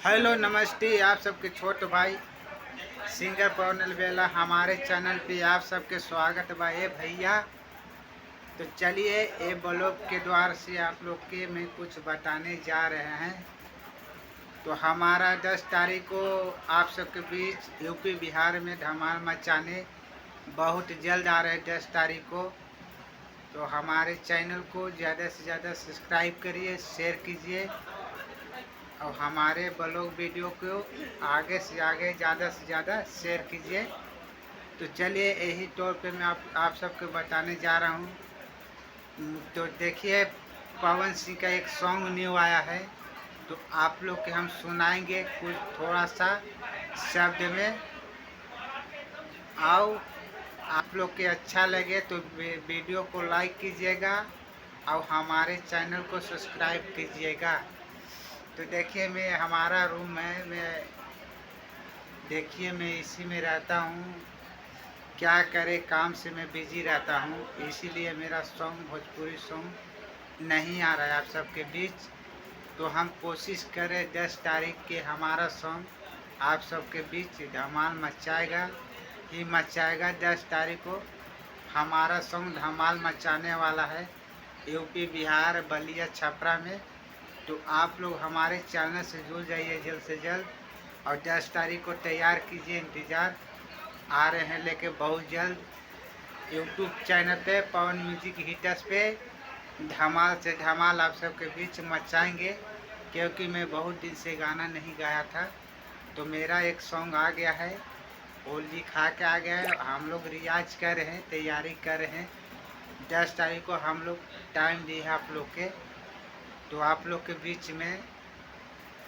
Hello नमस्ते, आप सबके छोट भाई सिंगर पवन अलबेला हमारे चैनल पे आप सबके स्वागत बा। भैया तो चलिए ये ब्लॉग के द्वार से आप लोग के मैं कुछ बताने जा रहे हैं। तो हमारा 10 तारीख को आप सबके बीच यूपी बिहार में धमाल मचाने बहुत जल्द आ रहे हैं 10 तारीख को। तो हमारे चैनल को ज़्यादा से ज़्यादा सब्सक्राइब करिए, शेयर कीजिए और हमारे ब्लॉग वीडियो को आगे से आगे ज़्यादा से ज़्यादा शेयर कीजिए। तो चलिए यही तौर पे मैं आप सबको बताने जा रहा हूँ। तो देखिए पवन सिंह का एक सॉन्ग न्यू आया है, तो आप लोग के हम सुनाएंगे कुछ थोड़ा सा शब्द में। आओ आप लोग के अच्छा लगे तो वीडियो को लाइक कीजिएगा और हमारे चैनल को सब्सक्राइब कीजिएगा। तो देखिए मैं हमारा रूम है, मैं इसी में रहता हूँ। क्या करे, काम से मैं बिजी रहता हूँ, इसीलिए मेरा सॉन्ग भोजपुरी सॉन्ग नहीं आ रहा है आप सबके बीच। तो हम कोशिश करें 10 तारीख के हमारा सॉन्ग आप सबके बीच धमाल मचाएगा ही मचाएगा। 10 तारीख को हमारा सॉन्ग धमाल मचाने वाला है यूपी बिहार बलिया छपरा में। तो आप लोग हमारे चैनल से जुड़ जाइए जल्द से जल्द और 10 तारीख को तैयार कीजिए, इंतज़ार आ रहे हैं लेके बहुत जल्द यूट्यूब चैनल पे पवन म्यूजिक हिटर्स पे धमाल से धमाल आप सबके बीच मचाएंगे। क्योंकि मैं बहुत दिन से गाना नहीं गाया था, तो मेरा एक सॉन्ग आ गया है, वो लिखा के आ गया है। हम लोग रियाज कर रहे हैं, तैयारी कर रहे हैं। 10 तारीख को हम लोग टाइम दिए आप लोग के, तो आप लोग के बीच में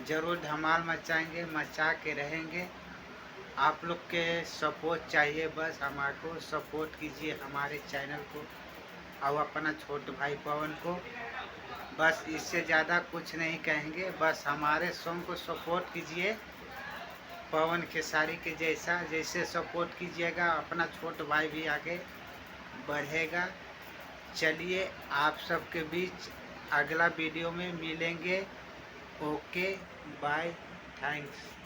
ज़रूर धमाल मचाएंगे, मचा के रहेंगे। आप लोग के सपोर्ट चाहिए, बस हमारे को सपोर्ट कीजिए हमारे चैनल को और अपना छोटे भाई पवन को। बस इससे ज़्यादा कुछ नहीं कहेंगे, बस हमारे सॉन्ग को सपोर्ट कीजिए पवन खेसारी के जैसा। जैसे सपोर्ट कीजिएगा अपना छोटा भाई भी आगे बढ़ेगा। चलिए आप सबके बीच अगला वीडियो में मिलेंगे। Okay bye, thanks.